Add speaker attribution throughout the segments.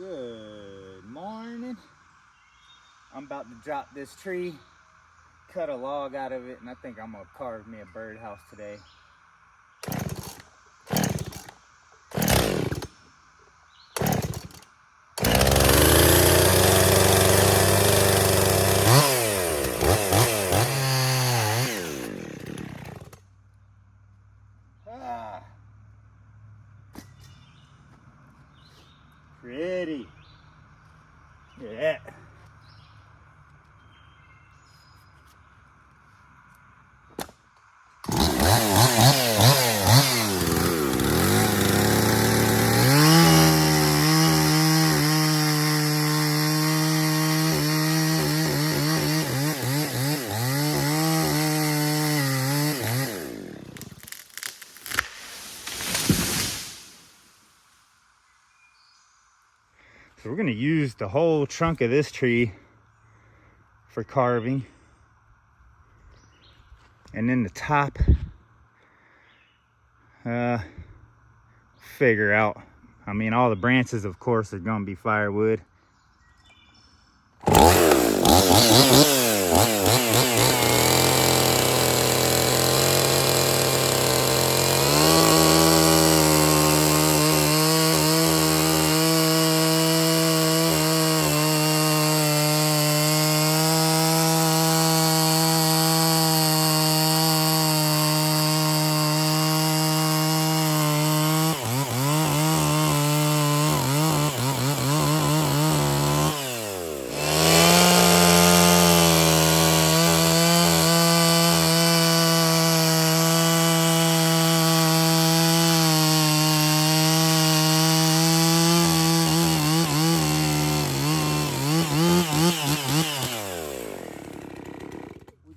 Speaker 1: Good morning. I'm about to drop this tree, cut a log out of it, and I think I'm gonna carve me a birdhouse today. Pretty. Yeah. So we're gonna use the whole trunk of this tree for carving. And then the top, figure out. I mean, all the branches, of course, are gonna be firewood.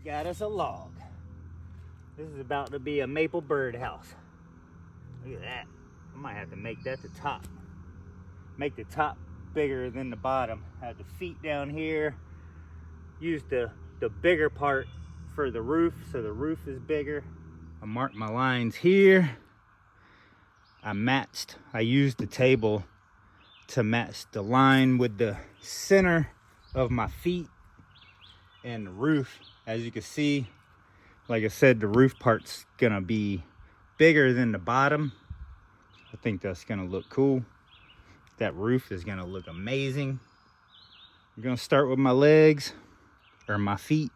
Speaker 1: Got us a log. This is about to be a maple birdhouse. Look at that. I might have to make that the top. Make the top bigger than the bottom. Have the feet down here. Use the bigger part for the roof, so the roof is bigger. I marked my lines here. I used the table to match the line with the center of my feet and the roof. As you can see, like I said, the roof part's gonna be bigger than the bottom. I think that's gonna look cool. That roof is gonna look amazing. I'm gonna start with my legs, or my feet,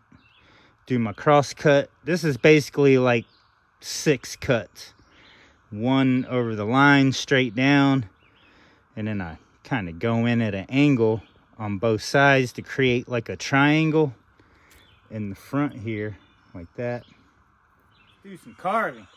Speaker 1: do my cross cut. This is basically like 6 cuts. 1 over the line, straight down, and then I kind of go in at an angle on both sides to create like a triangle in the front here, like that. Do some carving.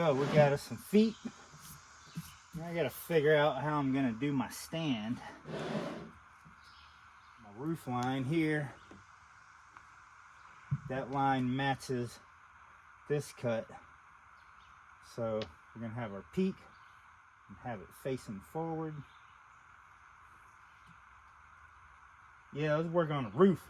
Speaker 1: So we got us some feet. Now I gotta figure out how I'm gonna do my stand. My roof line here, that line matches this cut. So we're gonna have our peak and have it facing forward. Yeah, let's work on the roof.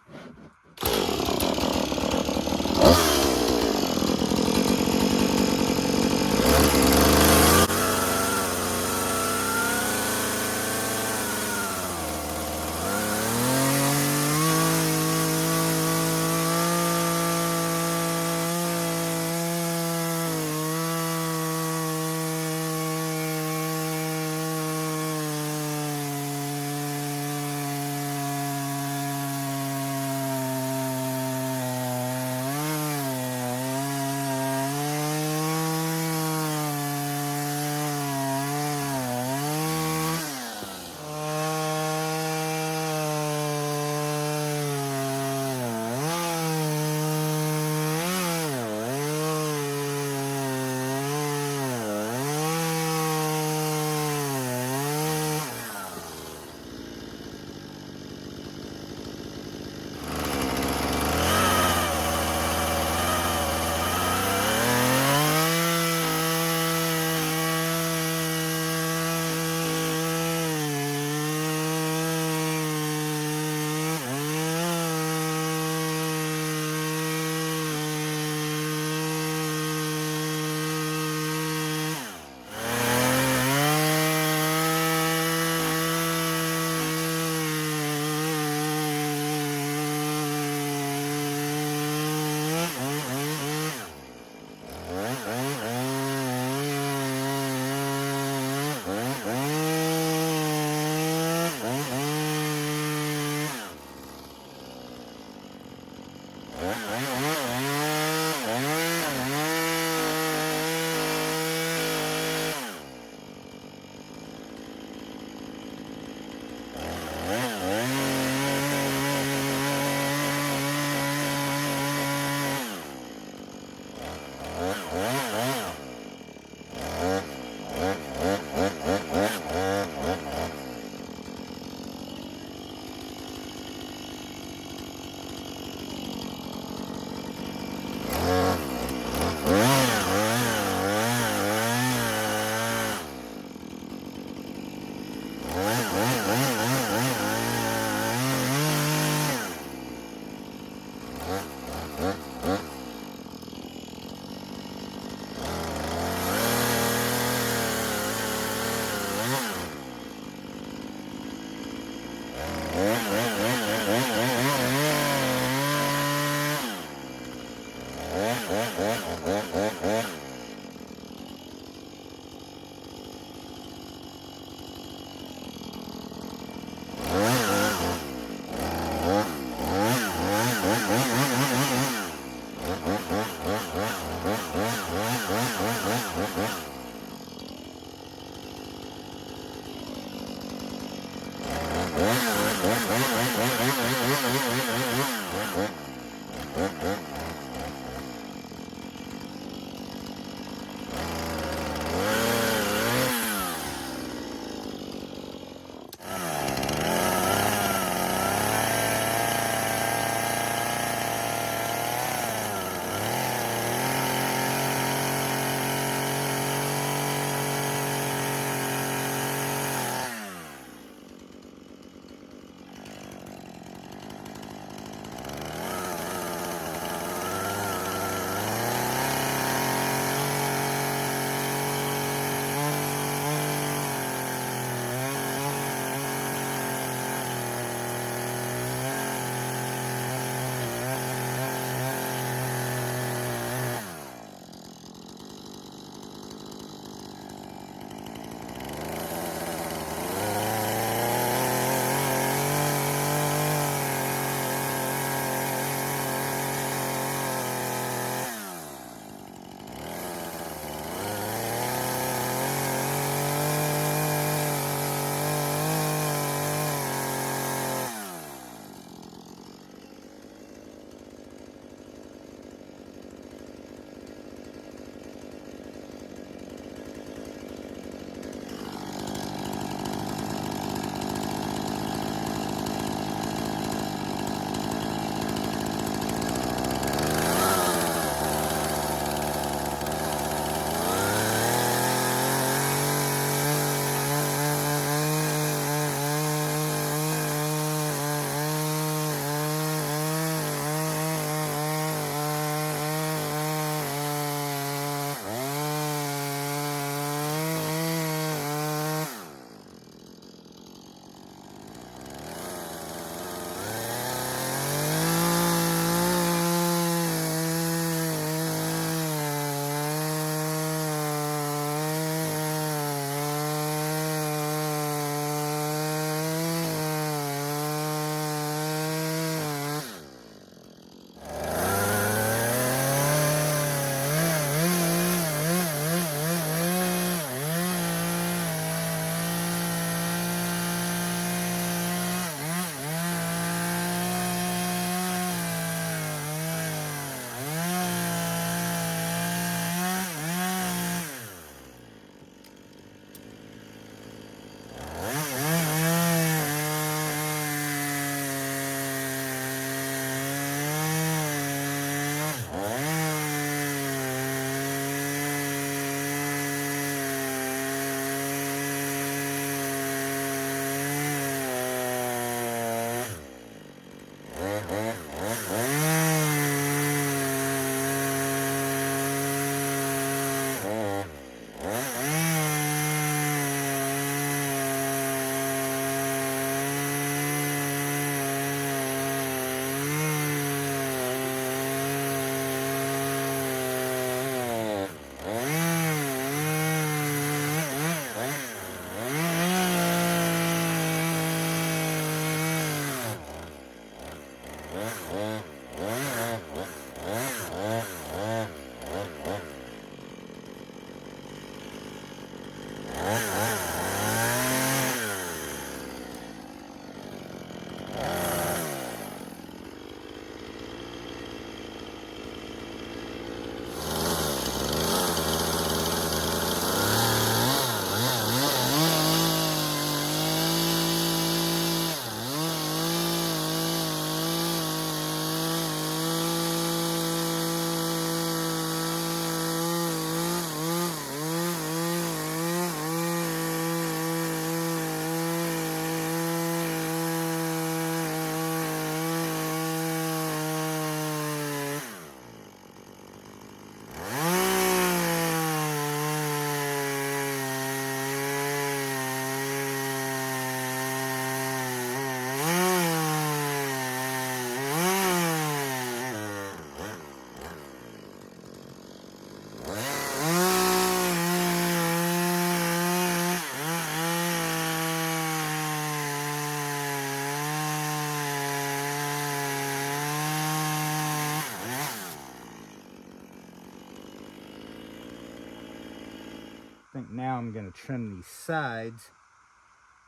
Speaker 1: I think now I'm going to trim these sides.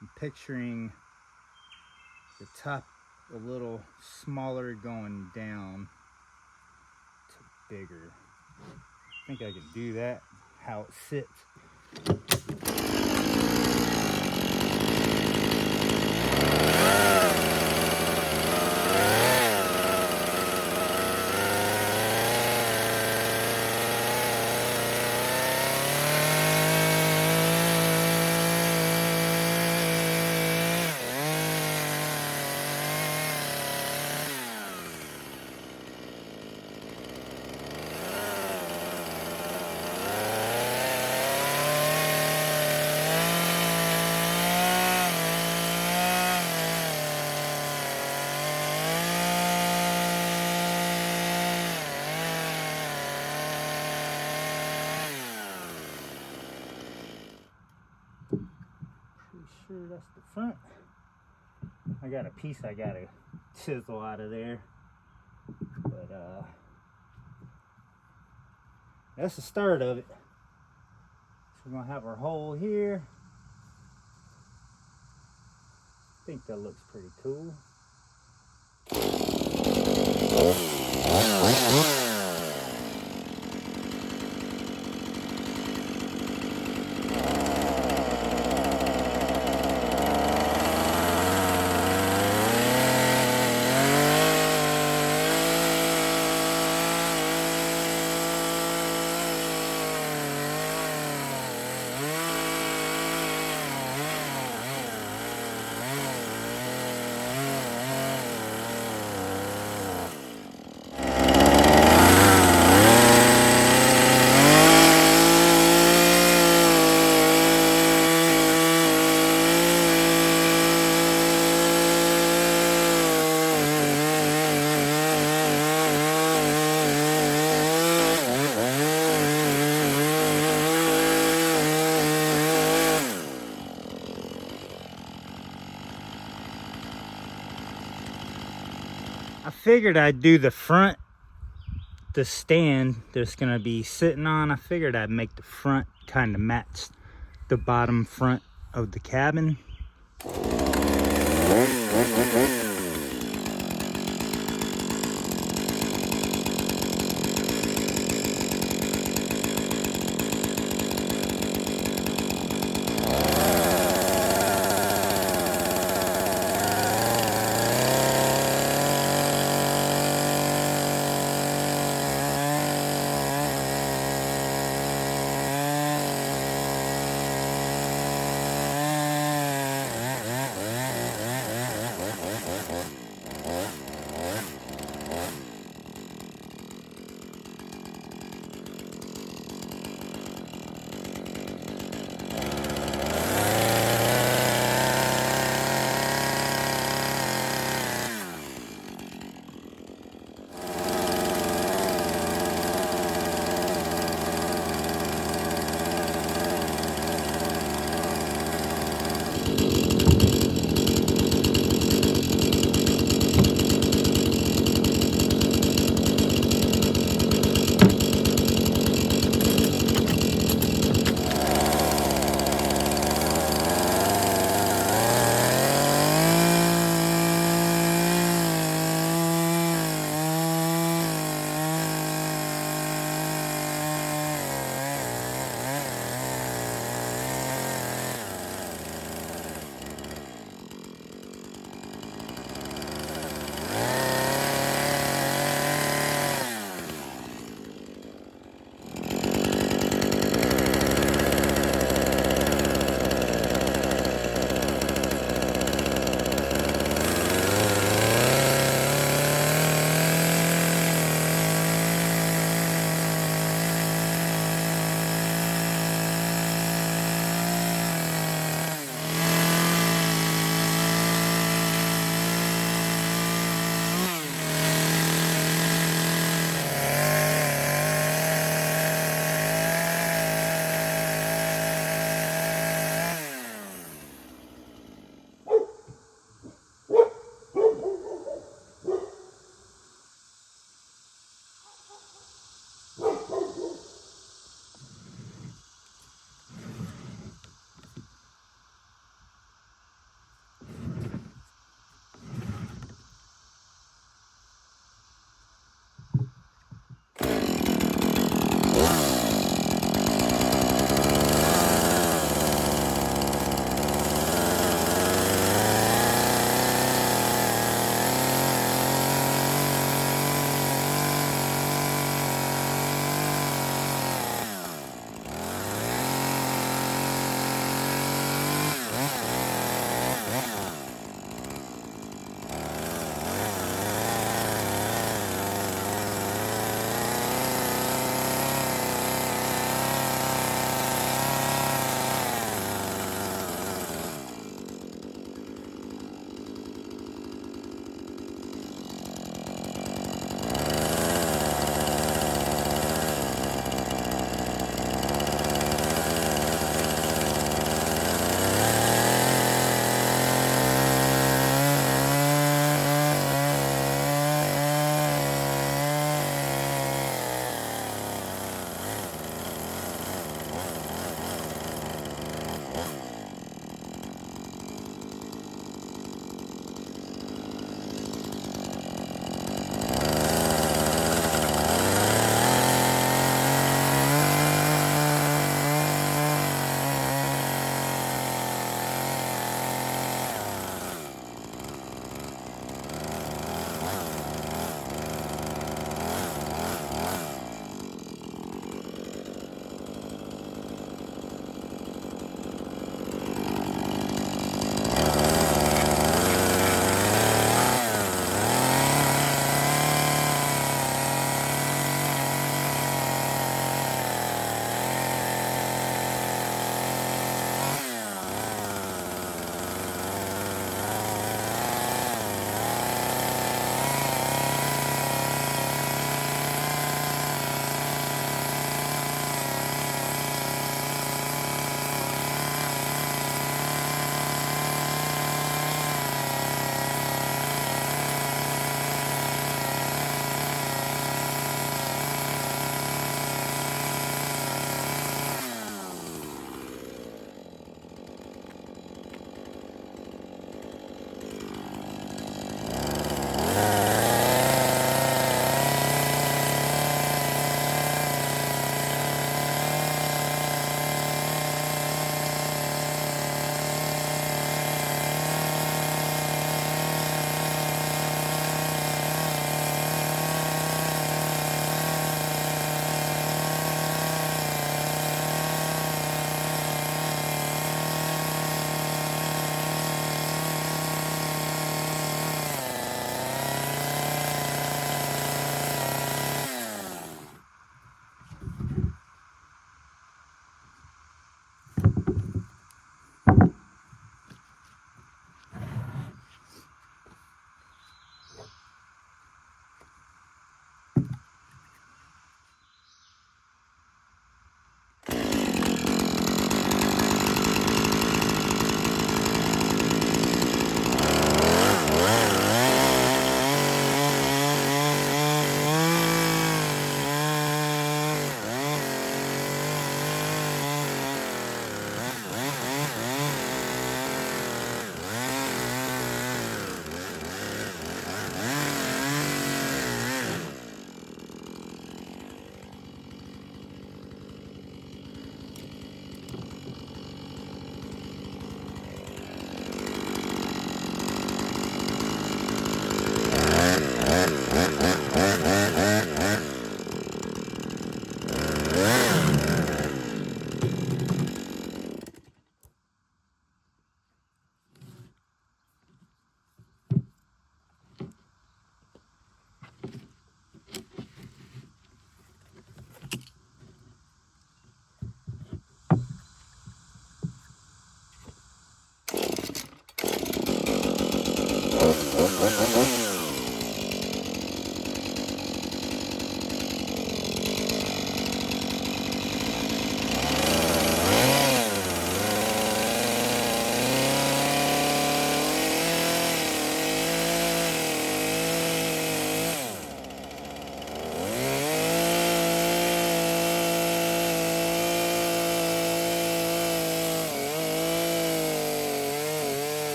Speaker 1: I'm picturing the top a little smaller going down to bigger. I think I can do that, how it sits. Sure that's the front. I got a piece I gotta chisel out of there, but that's the start of it. So we're gonna have our hole here. I think that looks pretty cool. I figured I'd do the front, the stand that's gonna be sitting on. I figured I'd make the front kind of match the bottom front of the cabin.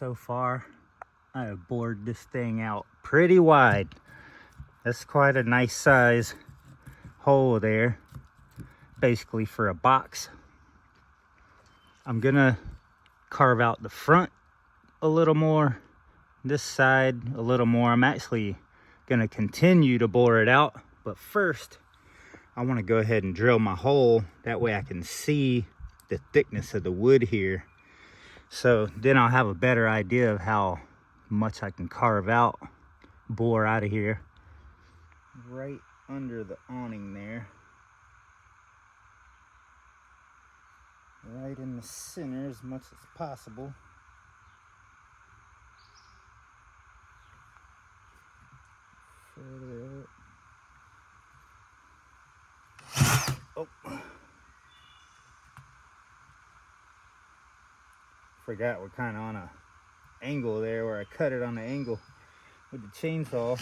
Speaker 1: So far, I have bored this thing out pretty wide. That's quite a nice size hole there, basically for a box. I'm gonna carve out the front a little more, this side a little more. I'm actually gonna continue to bore it out, but first I want to go ahead and drill my hole. That way I can see the thickness of the wood here. So then I'll have a better idea of how much I can carve out, bore out of here. Right under the awning there. Right in the center as much as possible. Further up. Oh. Forgot we're kind of on a angle there, where I cut it on the angle with the chainsaw.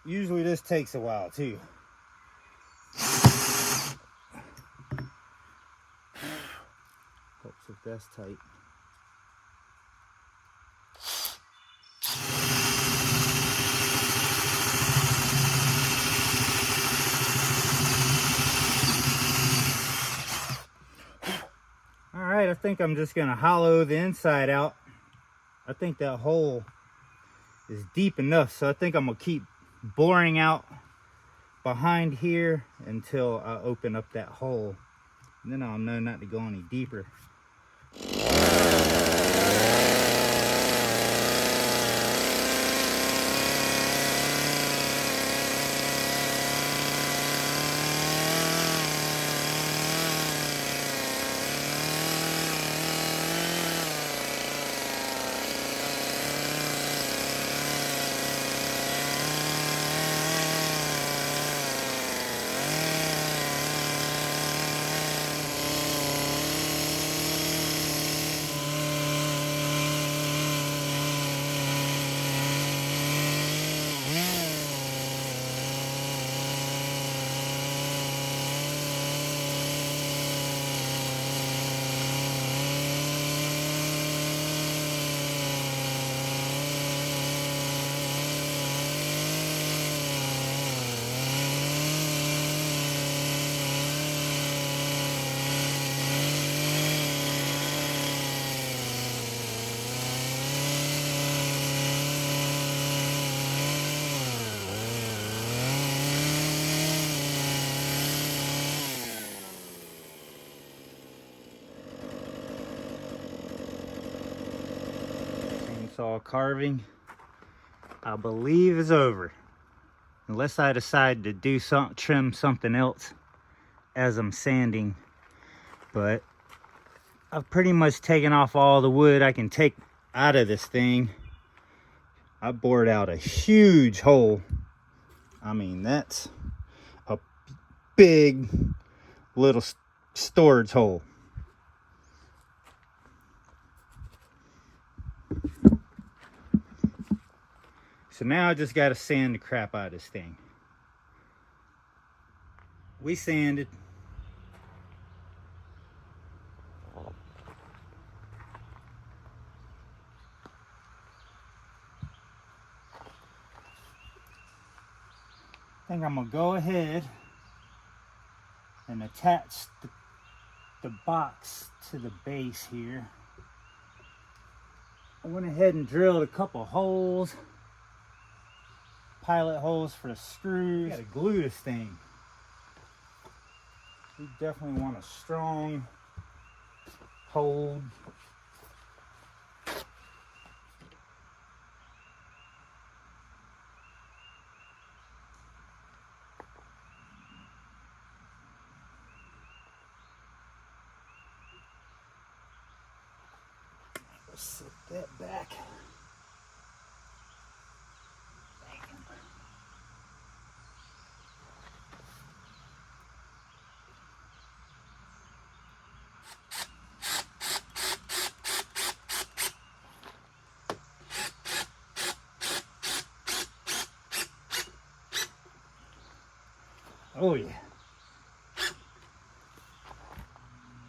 Speaker 1: Usually this takes a while too. Helps if that's tight. Alright, I think I'm just gonna hollow the inside out. I think that hole is deep enough, so I think I'm gonna keep boring out behind here until I open up that hole. And then I'll know not to go any deeper. Chainsaw carving, I believe, is over. Unless I decide to do trim something else as I'm sanding. But I've pretty much taken off all the wood I can take out of this thing. I bored out a huge hole. I mean, that's a big little storage hole. So now I just got to sand the crap out of this thing. We sanded. I think I'm gonna go ahead and attach the box to the base here. I went ahead and drilled a couple holes, pilot holes for the screws. Gotta glue this thing. We definitely want a strong hold. Set that back. Oh yeah.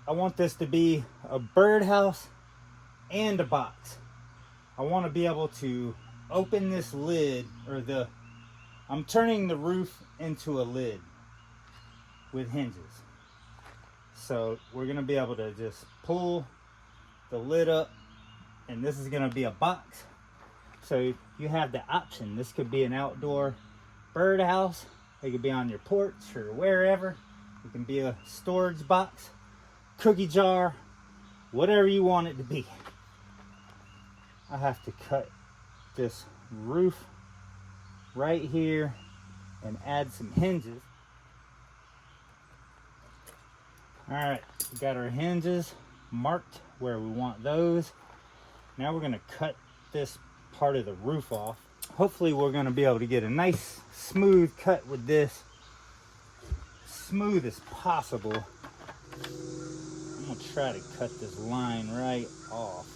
Speaker 1: I want this to be a birdhouse and a box. I want to be able to open this lid, or I'm turning the roof into a lid with hinges. So we're gonna be able to just pull the lid up, and this is gonna be a box. So you have the option. This could be an outdoor birdhouse. It could be on your porch or wherever. It can be a storage box, cookie jar, whatever you want it to be. I have to cut this roof right here and add some hinges. All right, we got our hinges marked where we want those. Now we're gonna cut this part of the roof off. Hopefully we're gonna be able to get a nice smooth cut with this, smooth as possible. I'm gonna try to cut this line right off.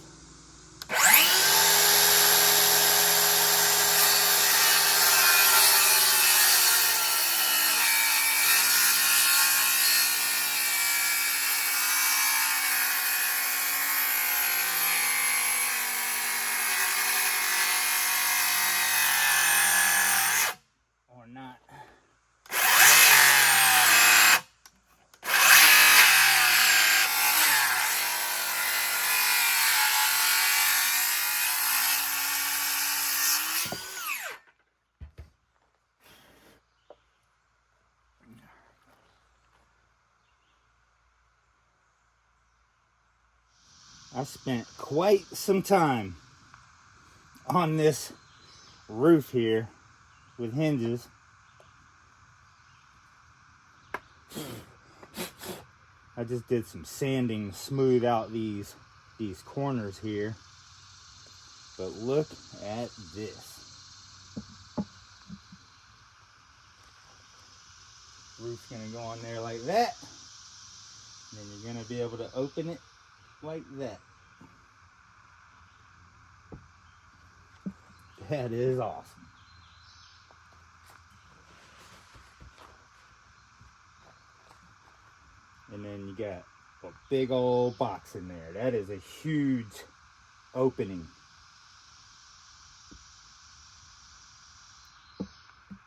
Speaker 1: Or not. I spent quite some time on this roof here with hinges. I just did some sanding to smooth out these corners here. But look at this. Roof's gonna go on there like that. And then you're gonna be able to open it like that. That is awesome. And then you got a big old box in there. That is a huge opening.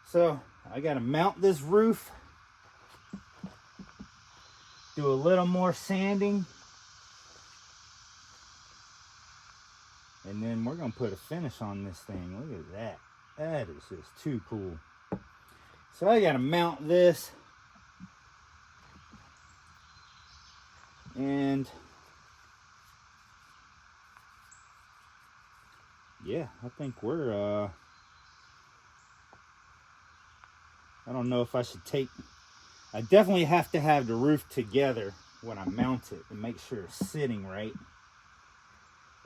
Speaker 1: So I gotta mount this roof, do a little more sanding, and then we're gonna put a finish on this thing. Look at that. That is just too cool. So I gotta mount this. And yeah, I think we're I don't know if I should I definitely have to have the roof together when I mount it and make sure it's sitting right.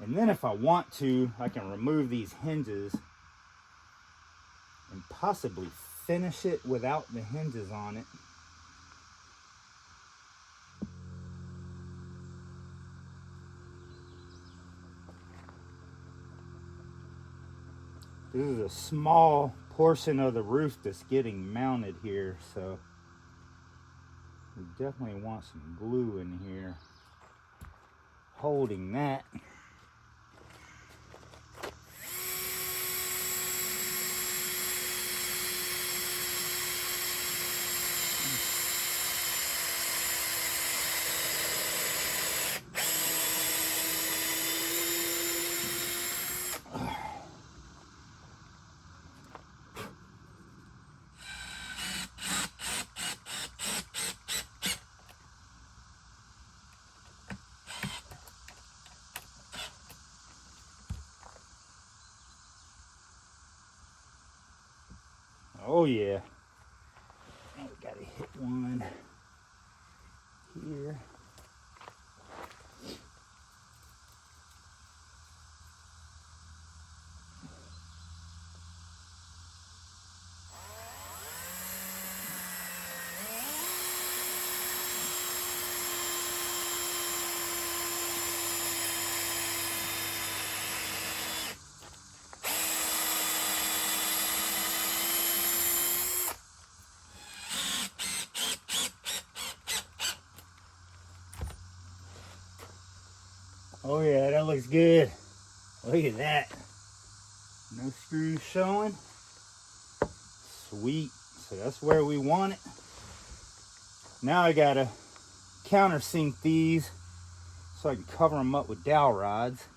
Speaker 1: And then if I want to, I can remove these hinges and possibly finish it without the hinges on it. This is a small portion of the roof that's getting mounted here, so we definitely want some glue in here holding that. Oh yeah. I gotta hit one here. Oh yeah, that looks good. Look at that. No screws showing. Sweet. So that's where we want it. Now I gotta countersink these so I can cover them up with dowel rods.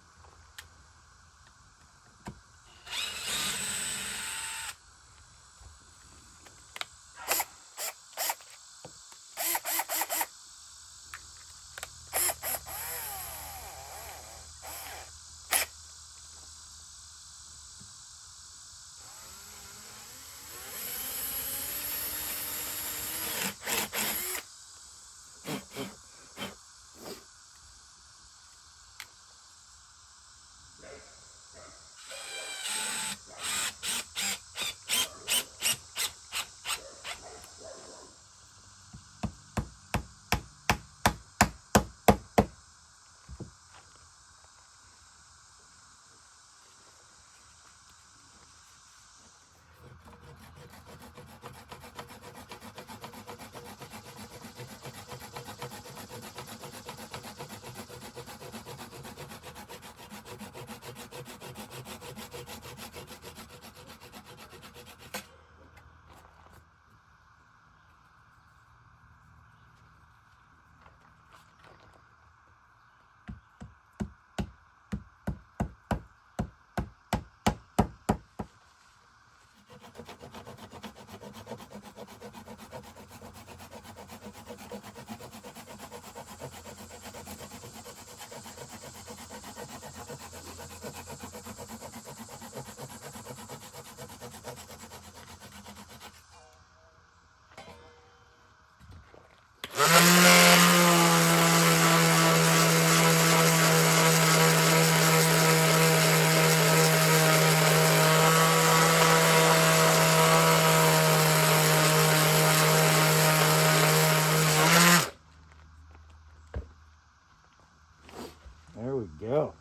Speaker 1: There we go.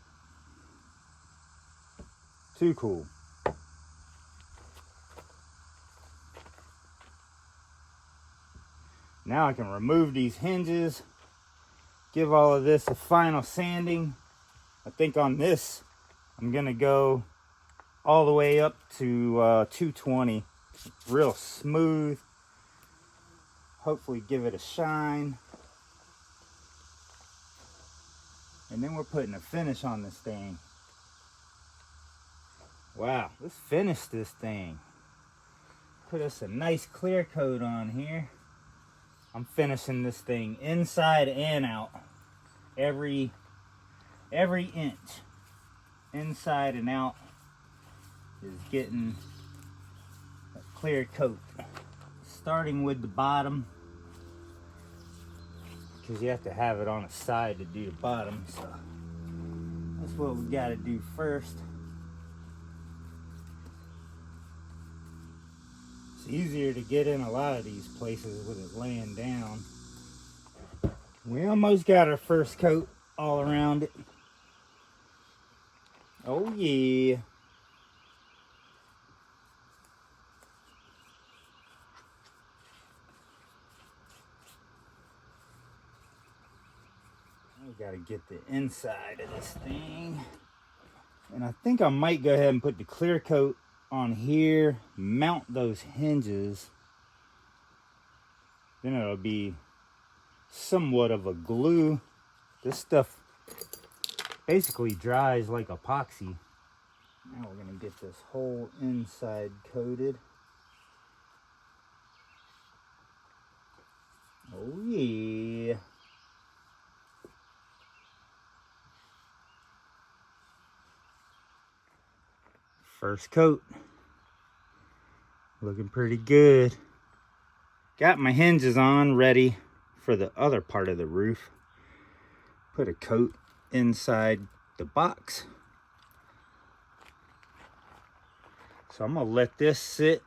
Speaker 1: Too cool. Now I can remove these hinges, give all of this a final sanding. I think on this, I'm gonna go all the way up to 220. Real smooth. Hopefully give it a shine. And then we're putting a finish on this thing. Wow, let's finish this thing. Put us a nice clear coat on here. I'm finishing this thing inside and out. Every inch inside and out is getting a clear coat. Starting with the bottom, because you have to have it on the side to do the bottom, so that's what we got to do first. It's easier to get in a lot of these places with it laying down. We almost got our first coat all around it. Oh yeah. We gotta get the inside of this thing. And I think I might go ahead and put the clear coat on here, mount those hinges. Then it'll be somewhat of a glue. This stuff basically dries like epoxy. Now we're gonna get this whole inside coated. Oh yeah. First coat. Looking pretty good. Got my hinges on ready for the other part of the roof. Put a coat inside the box. So I'm gonna let this sit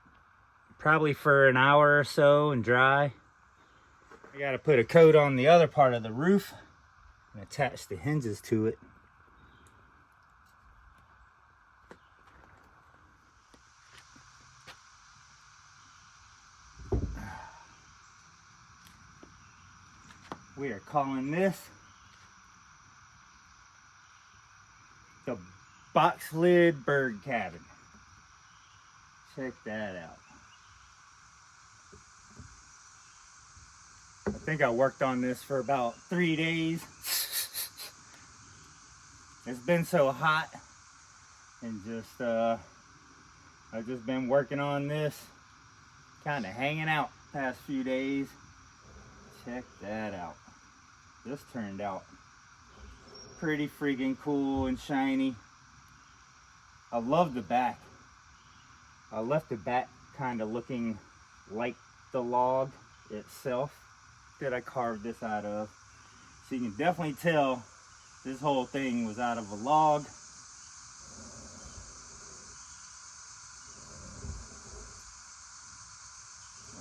Speaker 1: probably for an hour or so and dry. I gotta put a coat on the other part of the roof and attach the hinges to it. We are calling this the box lid bird cabin. Check that out. I think I worked on this for about 3 days. It's been so hot, and just I've just been working on this, kind of hanging out past few days. Check that out. This turned out pretty freaking cool and shiny. I love the back. I left the back kind of looking like the log itself that I carved this out of. So you can definitely tell this whole thing was out of a log.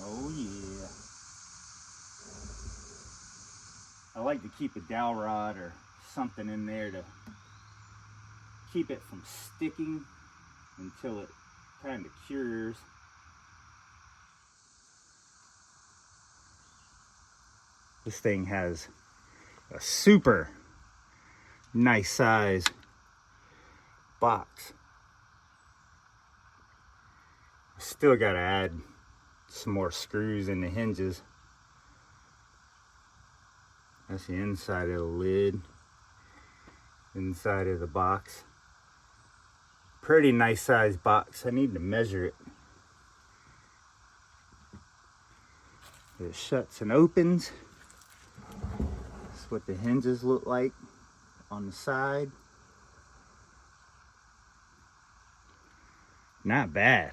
Speaker 1: Oh yeah. I like to keep a dowel rod or something in there to keep it from sticking until it kind of cures. This thing has a super nice size box. Still got to add some more screws in the hinges. That's the inside of the lid, inside of the box. Pretty nice size box. I need to measure it. It shuts and opens. That's what the hinges look like on the side. Not bad.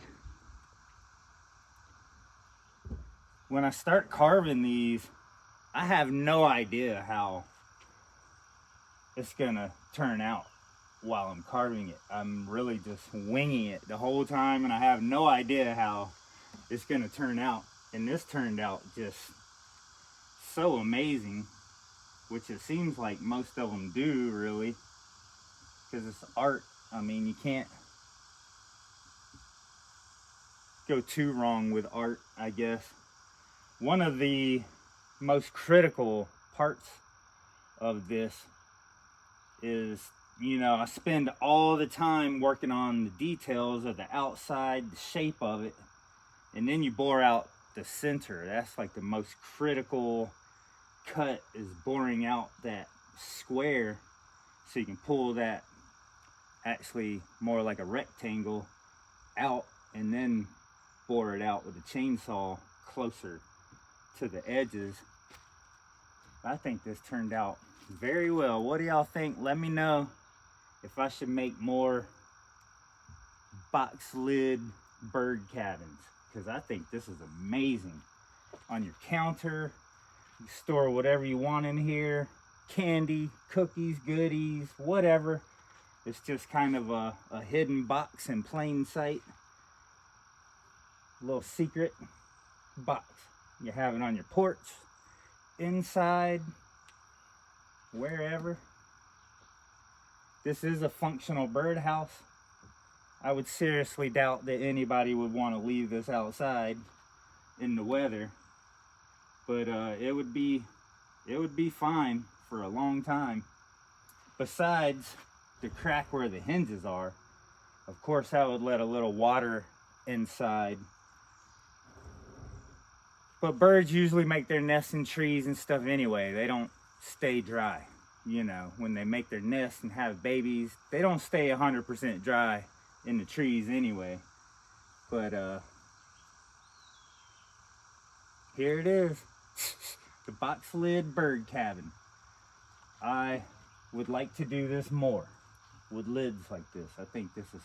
Speaker 1: When I start carving these, I have no idea how it's gonna turn out while I'm carving it. I'm really just winging it the whole time, and I have no idea how it's gonna turn out. And this turned out just so amazing, which it seems like most of them do, really, because it's art. I mean, you can't go too wrong with art, I guess. One of the most critical parts of this is, you know, I spend all the time working on the details of the outside, the shape of it, and then you bore out the center. That's like the most critical cut, is boring out that square so you can pull that, actually more like a rectangle, out, and then bore it out with a chainsaw closer to the edges. I think this turned out very well. What do y'all think? Let me know if I should make more box lid bird cabins, because I think this is amazing. On your counter, you store whatever you want in here, candy, cookies, goodies, whatever. It's just kind of a hidden box in plain sight. A little secret box. You have it on your porch, inside, wherever. This is a functional birdhouse. I would seriously doubt that anybody would want to leave this outside in the weather, but it would be fine for a long time. Besides the crack where the hinges are, of course I would let a little water inside. But birds usually make their nests in trees and stuff anyway. They don't stay dry. You know, when they make their nests and have babies, they don't stay 100% dry in the trees anyway. But here it is. The box lid bird cabin. I would like to do this more with lids like this. I think this is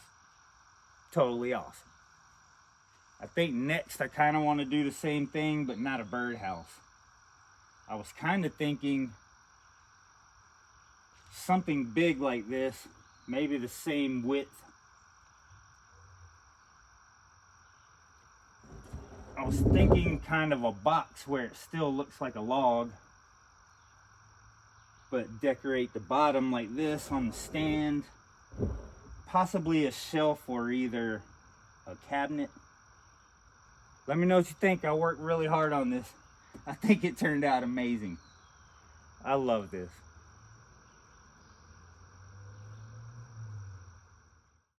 Speaker 1: totally awesome. I think next I kind of want to do the same thing, but not a birdhouse. I was kind of thinking something big like this, maybe the same width. I was thinking kind of a box where it still looks like a log, but decorate the bottom like this on the stand. Possibly a shelf or either a cabinet. Let me know what you think. I worked really hard on this. I think it turned out amazing. I love this.